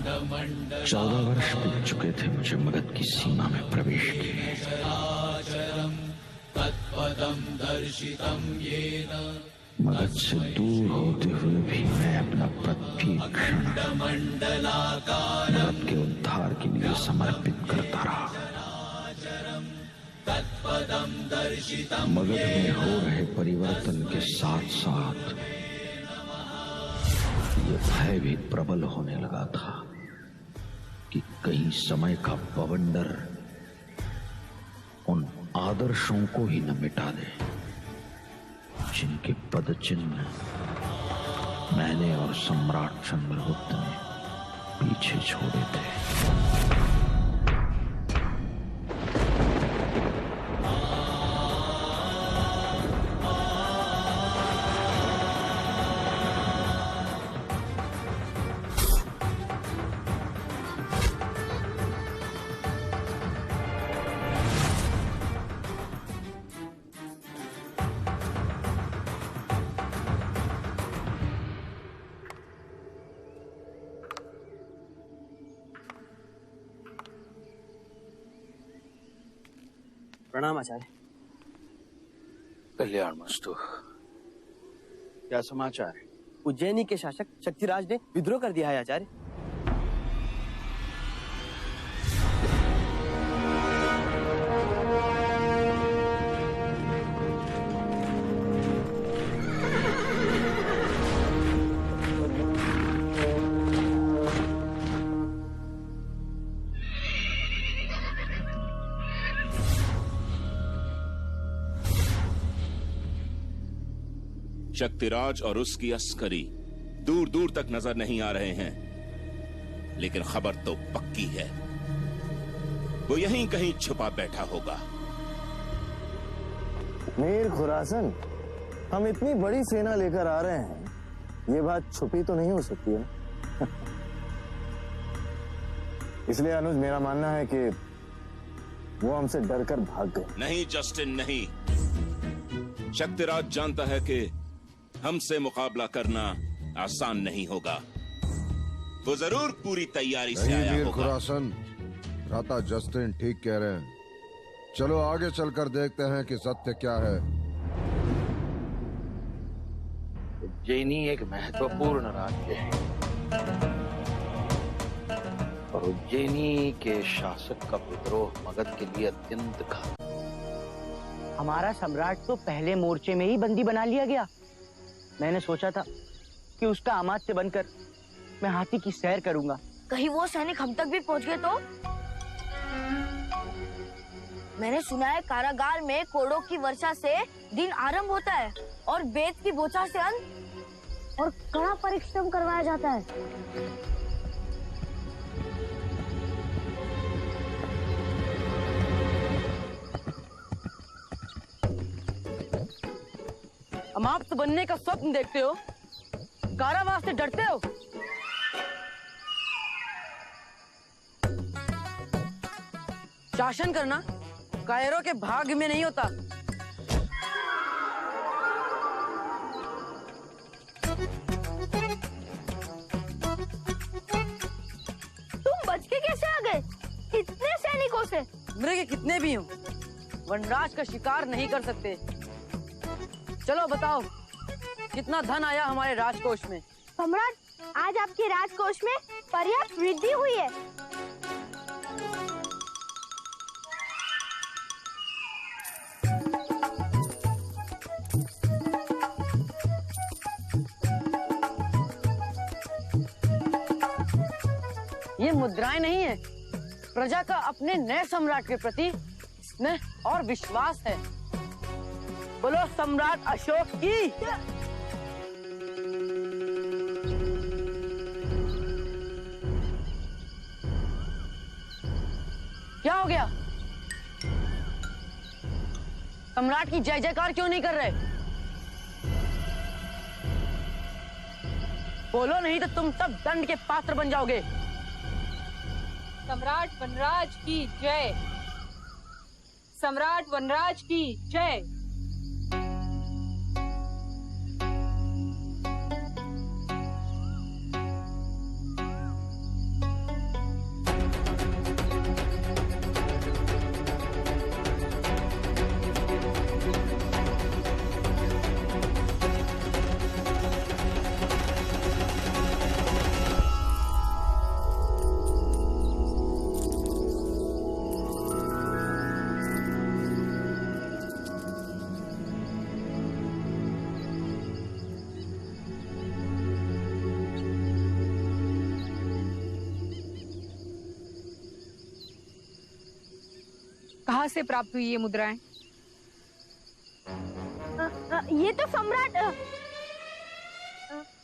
14 वर्ष बीत चुके थे मुझे मगध की सीमा में प्रवेश किए। मगध से दूर होते हुए भी मैं अपना प्रत्येक क्षण मगध के उद्धार के लिए समर्पित करता रहा। मगध में हो रहे परिवर्तन के साथ साथ ये भय भी प्रबल होने लगा था कि कहीं समय का बवंडर उन आदर्शों को ही न मिटा दे जिनके पद चिन्ह मैंने और सम्राट चंद्रगुप्त ने पीछे छोड़े थे। प्रणाम आचार्य। कल्याणमस्तु। क्या समाचार है? उज्जैनी के शासक शक्तिराज ने विद्रोह कर दिया है आचार्य। शक्तिराज और उसकी अस्करी दूर दूर तक नजर नहीं आ रहे हैं, लेकिन खबर तो पक्की है, वो यहीं कहीं छुपा बैठा होगा। मीर खुरासन, हम इतनी बड़ी सेना लेकर आ रहे हैं, ये बात छुपी तो नहीं हो सकती है ना? इसलिए अनुज, मेरा मानना है कि वो हमसे डरकर भाग गए। नहीं जस्टिन, नहीं। शक्तिराज जानता है कि हमसे मुकाबला करना आसान नहीं होगा। वो जरूर पूरी तैयारी से आया होगा। खुरासन, भ्राता जस्टिन ठीक कह रहे हैं। चलो आगे चलकर देखते हैं कि सत्य क्या है। उज्जैनी एक महत्वपूर्ण राज्य है और उज्जैनी के शासक का विद्रोह मगध के लिए अत्यंत घातक। हमारा सम्राट तो पहले मोर्चे में ही बंदी बना लिया गया। मैंने सोचा था कि उसका अमात्य बनकर मैं हाथी की सैर करूंगा। कहीं वो सैनिक हम तक भी पहुंच गए तो? मैंने सुना है कारागार में कोड़ों की वर्षा से दिन आरंभ होता है और वेद की बोछार से अंत, और कड़ा परिश्रम करवाया जाता है। समाप्त बनने का स्वप्न देखते हो, कारावास से डरते हो। शासन करना कायरों के भाग्य में नहीं होता। तुम बच के कैसे आ गए इतने सैनिकों से? मृग कितने भी हों, वनराज का शिकार नहीं कर सकते। चलो बताओ, कितना धन आया हमारे राजकोष में? सम्राट, आज आपके राजकोष में पर्याप्त वृद्धि हुई है। ये मुद्राएं नहीं है, प्रजा का अपने नए सम्राट के प्रति स्नेह और विश्वास है। बोलो सम्राट अशोक की। क्या हो गया? सम्राट की जय जयकार क्यों नहीं कर रहे? बोलो, नहीं तो तुम सब दंड के पात्र बन जाओगे। सम्राट वनराज की जय। सम्राट वनराज की जय। कहाँ से प्राप्त हुई ये मुद्राएं? ये तो सम्राट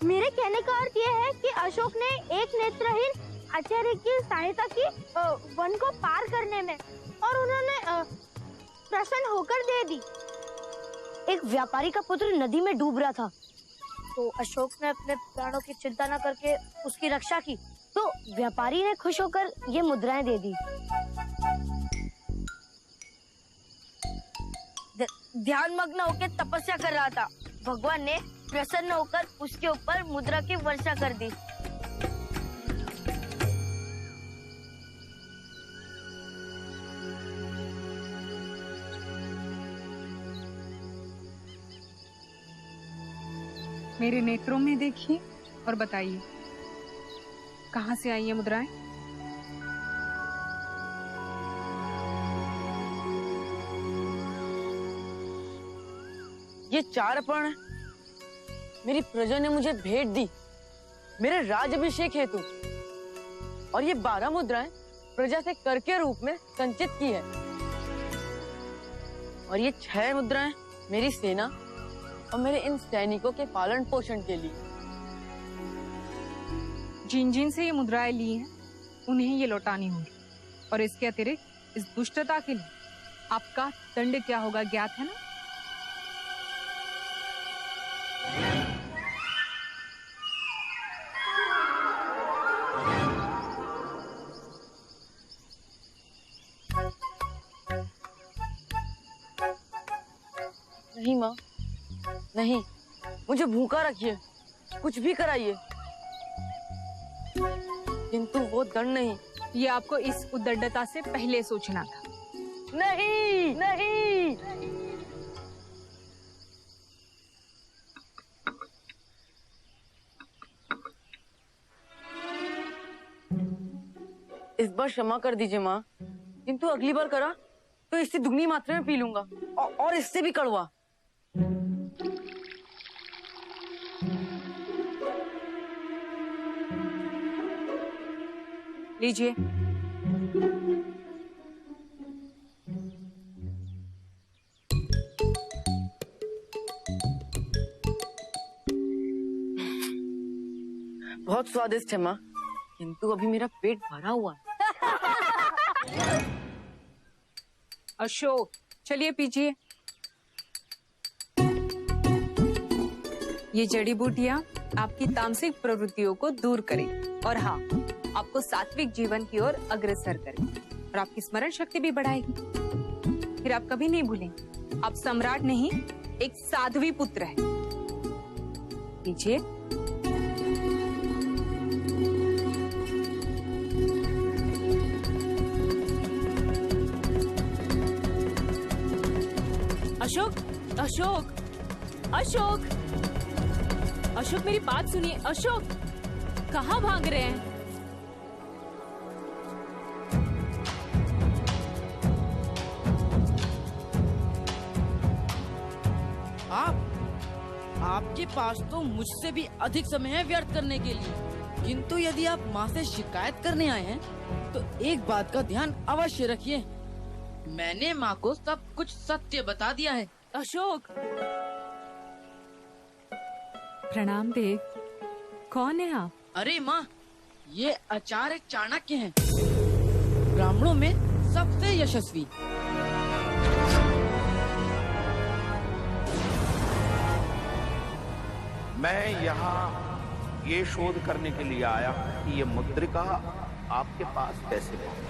मेरे कहने का अर्थ ये है कि अशोक ने एक नेत्रहीन आचार्य की सहायता की वन को पार करने में, और उन्होंने प्रसन्न होकर दे दी। एक व्यापारी का पुत्र नदी में डूब रहा था, तो अशोक ने अपने प्राणों की चिंता न करके उसकी रक्षा की, तो व्यापारी ने खुश होकर ये मुद्राएं दे दी। ध्यान मग्न होकर तपस्या कर रहा था, भगवान ने प्रसन्न होकर उसके ऊपर मुद्रा की वर्षा कर दी। मेरे नेत्रों में देखिए और बताइए, कहाँ से आई ये मुद्राएं? ये 4 पर्ण मेरी प्रजा ने मुझे भेंट दी मेरे राज अभिषेक हेतु, और ये 12 मुद्राएं प्रजा से कर के रूप में संचित की है, और ये 6 मुद्राएं मेरी सेना और मेरे इन सैनिकों के पालन पोषण के लिए। जिन जिन से ये मुद्राएं ली हैं, उन्हें ये लौटानी होगी, और इसके अतिरिक्त इस दुष्टता के लिए आपका दंड क्या होगा ज्ञात है ना? नहीं माँ, नहीं, मुझे भूखा रखिए, कुछ भी कराइए, किंतु वो दंड नहीं। ये आपको इस उद्दंडता से पहले सोचना था। नहीं, नहीं। इस बार क्षमा कर दीजिए माँ, किंतु अगली बार करा तो इससे दुगनी मात्रा में पी लूंगा, और इससे भी कड़वा। लीजिए। बहुत स्वादिष्ट है माँ, किंतु अभी मेरा पेट भरा हुआ है। अशोक, चलिए पीजिए। ये जड़ी बूटियां आपकी तामसिक प्रवृत्तियों को दूर करें, और हाँ, आपको सात्विक जीवन की ओर अग्रसर करें, और आपकी स्मरण शक्ति भी बढ़ाएगी। फिर आप कभी नहीं भूलेंगे, आप सम्राट नहीं, एक साध्वी पुत्र है। लीजिए। अशोक, अशोक, अशोक, अशोक, मेरी बात सुनिए। अशोक, कहाँ भाग रहे हैं? आपके पास तो मुझसे भी अधिक समय है व्यर्थ करने के लिए, किंतु यदि आप माँ से शिकायत करने आए हैं तो एक बात का ध्यान अवश्य रखिए, मैंने माँ को सब कुछ सत्य बता दिया है। अशोक, प्रणाम देव, कौन है आप? अरे माँ, ये आचार्य चाणक्य हैं, ब्राह्मणों में सबसे यशस्वी। मैं यहाँ ये शोध करने के लिए आया हूँ कि ये मुद्रिका आपके पास कैसे पहुंची।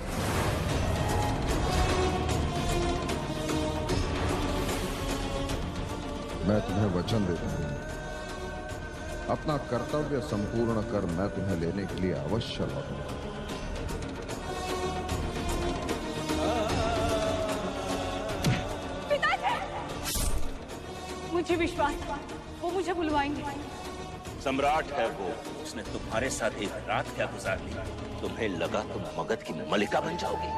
मैं तुम्हें वचन देता हूँ, अपना कर्तव्य संपूर्ण कर मैं तुम्हें लेने के लिए अवश्य लौटूंगा। मुझे विश्वास, वो मुझे बुलवाएंगे। सम्राट है वो, उसने तुम्हारे साथ एक रात क्या गुजार ली, तुम्हें लगा तुम मगध की मलिका बन जाओगी।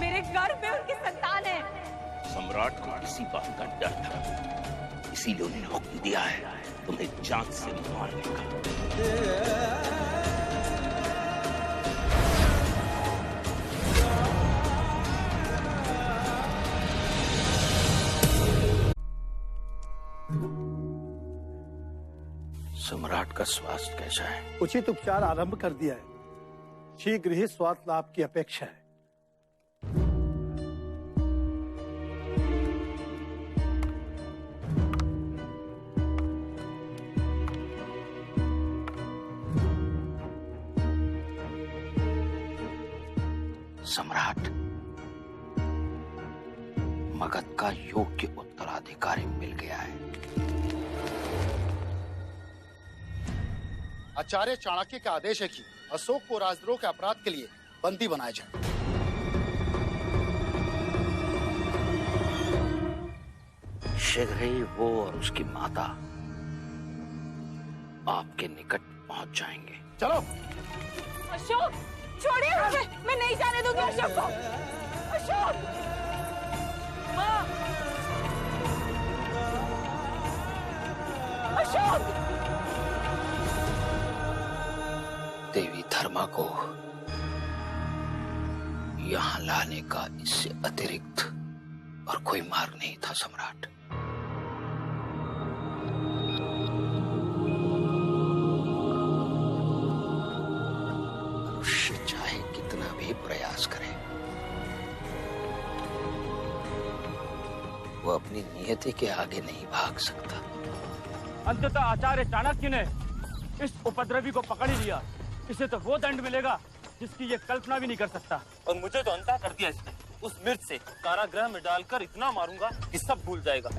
मेरे गर्भ में उनकी संतान है। सम्राट को किसी बात का डर था, इसीलिए उन्हें हुक्म दिया है तुम्हें जान से मारने का। सम्राट का स्वास्थ्य कैसा है? उचित उपचार आरंभ कर दिया है। शीघ्र ही स्वास्थ्य लाभ की अपेक्षा है। सम्राट, मगध का योग्य उत्तराधिकारी मिल गया है। आचार्य चाणक्य का आदेश है कि अशोक को राजद्रोह के अपराध के लिए बंदी बनाया जाए। शीघ्र ही वो और उसकी माता आपके निकट पहुंच जाएंगे। चलो। अशोक, छोड़िए मुझे, मैं नहीं जाने दूंगी अशोक को। अशोक, माँ, अशोक। देवी धर्मा को यहां लाने का इससे अतिरिक्त और कोई मार्ग नहीं था सम्राट। मनुष्य चाहे कितना भी प्रयास करे, वो अपनी नियति के आगे नहीं भाग सकता। अंततः आचार्य चाणक्य ने इस उपद्रवी को पकड़ ही लिया। इसे तो वो दंड मिलेगा जिसकी ये कल्पना भी नहीं कर सकता। और मुझे तो अंधा कर दिया इसने। उस मिर्च से कारागृह में डालकर इतना मारूंगा कि सब भूल जाएगा।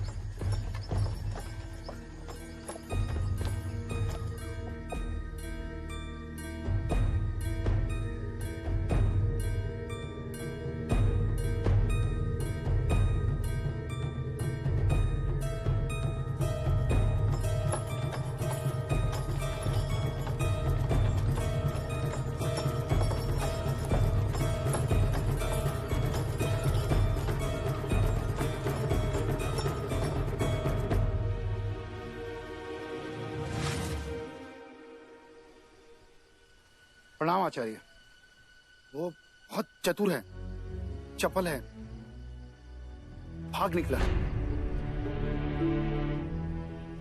प्रणाम आचार्य। वो बहुत चतुर है, चपल है, भाग निकला।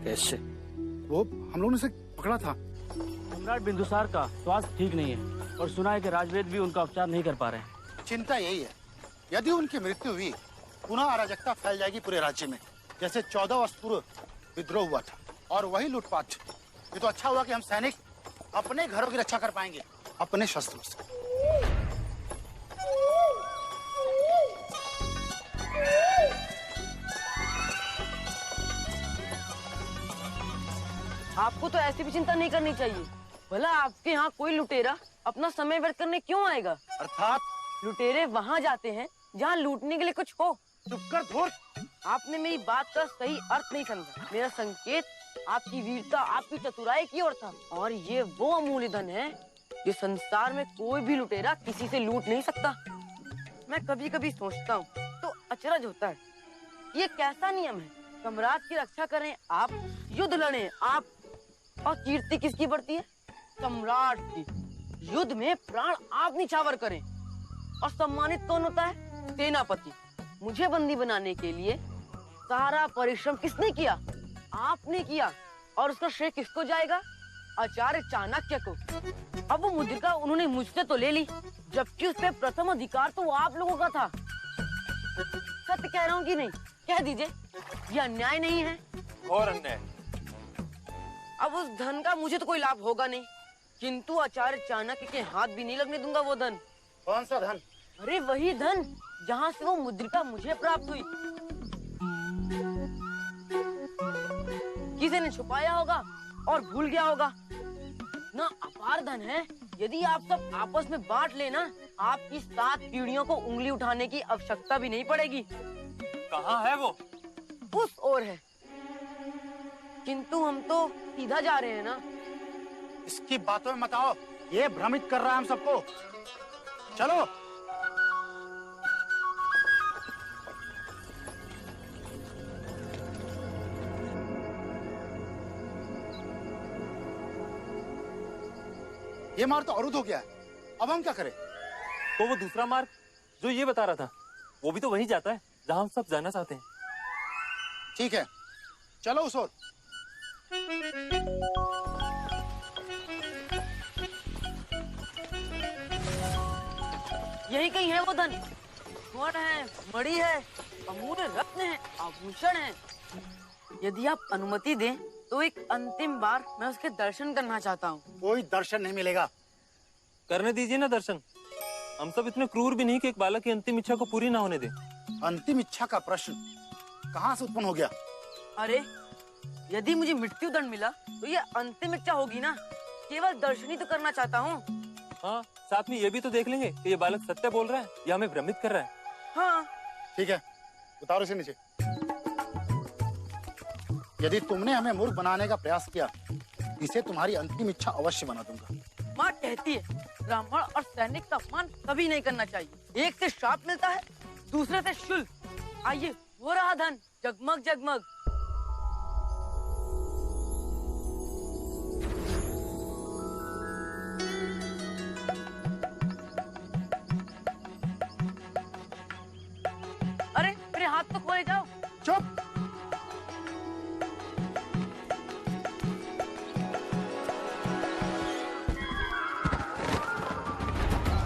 कैसे? वो हम लोगों ने उसे पकड़ा था। सम्राट बिंदुसार का स्वास्थ्य ठीक नहीं है और सुना है कि राजवेद भी उनका उपचार नहीं कर पा रहे हैं। चिंता यही है, यदि उनकी मृत्यु हुई पुनः अराजकता फैल जाएगी पूरे राज्य में, जैसे 14 वर्ष पूर्व विद्रोह हुआ था और वही लूटपाट। ये तो अच्छा हुआ कि हम सैनिक अपने घरों की रक्षा कर पाएंगे अपने शस्त्रों से। आपको तो ऐसी भी चिंता नहीं करनी चाहिए। भला आपके यहाँ कोई लुटेरा अपना समय व्यर्थ करने क्यों आएगा? अर्थात लुटेरे वहाँ जाते हैं जहाँ लूटने के लिए कुछ हो। चुप कर धूर्त। आपने मेरी बात का सही अर्थ नहीं समझा। मेरा संकेत आपकी वीरता, आपकी चतुराई की ओर था। और ये वो अमूल्य धन है जो संसार में कोई भी लुटेरा किसी से लूट नहीं सकता। मैं कभी कभी सोचता हूँ तो अचरज होता है, ये कैसा नियम है? सम्राट की रक्षा करें आप, युद्ध लड़ें आप, और कीर्ति किसकी बढ़ती है? सम्राट की। युद्ध में प्राण आप निछावर करें और सम्मानित कौन होता है? सेनापति। मुझे बंदी बनाने के लिए सारा परिश्रम किसने किया? आपने किया। और उसका श्रेय किसको जाएगा? आचार्य चाणक्य को। अब वो मुद्रिका उन्होंने मुझसे तो ले ली, जबकि उस पे प्रथम अधिकार तो आप लोगों का था। सत्य कह रहा हूँ कि नहीं? कह दीजिए, ये अन्याय नहीं है? और अन्याय। अब उस धन का मुझे तो कोई लाभ होगा नहीं, किंतु आचार्य चाणक्य के हाथ भी नहीं लगने दूंगा वो धन। कौन सा धन? अरे वही धन जहाँ से वो मुद्रिका मुझे प्राप्त हुई। किसी ने छुपाया होगा और भूल गया होगा। ना अपार धन है, यदि आप सब आपस में बांट लेना, आपकी 7 पीढ़ियों को उंगली उठाने की आवश्यकता भी नहीं पड़ेगी। कहाँ है वो? उस ओर है, किंतु हम तो सीधा जा रहे हैं ना। इसकी बातों में मत आओ, ये भ्रमित कर रहा है हम सबको। चलो। ये मार्ग तो अवरुद्ध हो गया है, अब हम क्या करें? तो वो दूसरा मार्ग जो ये बता रहा था, वो भी तो वहीं जाता है जहां हम सब जाना चाहते हैं। ठीक है, चलो उस ओर। यही कहीं है वो धन। स्वर्ण है, मणि है, अमूल्य रत्न है, आभूषण है। यदि आप अनुमति दें तो एक अंतिम बार मैं उसके दर्शन करना चाहता हूँ। कोई दर्शन नहीं मिलेगा। करने दीजिए ना दर्शन। हम सब इतने क्रूर भी नहीं कि एक बालक की अंतिम इच्छा को पूरी ना होने दें। अंतिम इच्छा का प्रश्न कहाँ से उत्पन्न हो गया? अरे यदि मुझे मृत्यु दंड मिला तो ये अंतिम इच्छा होगी ना। केवल दर्शन ही तो करना चाहता हूँ। हाँ, साथ में ये भी तो देख लेंगे कि ये बालक सत्य बोल रहा है या हमें भ्रमित कर रहा है। हाँ ठीक है, उतारो इसे नीचे। यदि तुमने हमें मूर्ख बनाने का प्रयास किया, इसे तुम्हारी अंतिम इच्छा अवश्य बना दूंगा। माँ कहती है ब्राह्मण और सैनिक का अपमान कभी नहीं करना चाहिए। एक से श्राप मिलता है, दूसरे से शुल्क। आइए, वो रहा धन, जगमग जगमग। अरे मेरे हाथ तो खोले जाओ। चुप।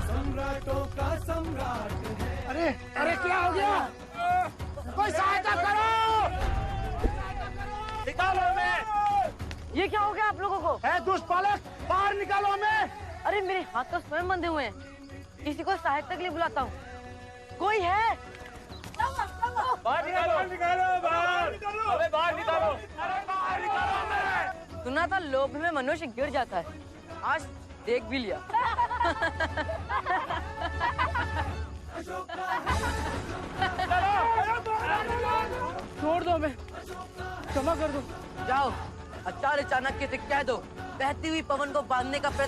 सम्राटों का सम्राट है। अरे अरे क्या हो गया? कोई सहायता करो! निकालो हमें! ये क्या हो गया आप लोगों को? है दुष्ट बालक, बाहर निकालो हमें! अरे मेरे हाथ तो स्वयं बंधे हुए हैं। किसी को सहायता के लिए बुलाता हूँ। कोई है? बाहर निकालो, बाहर! अबे बाहर निकालो! अरे बाहर निकालो हमें! सुना था लोभ में मनुष्य गिर जाता है। आज देख भी लिया। छोड़ दो हमें, क्षमा कर दो। जाओ, आचार्य चाणक्य से कह दो, बहती हुई पवन को बांधने का प्रयत्न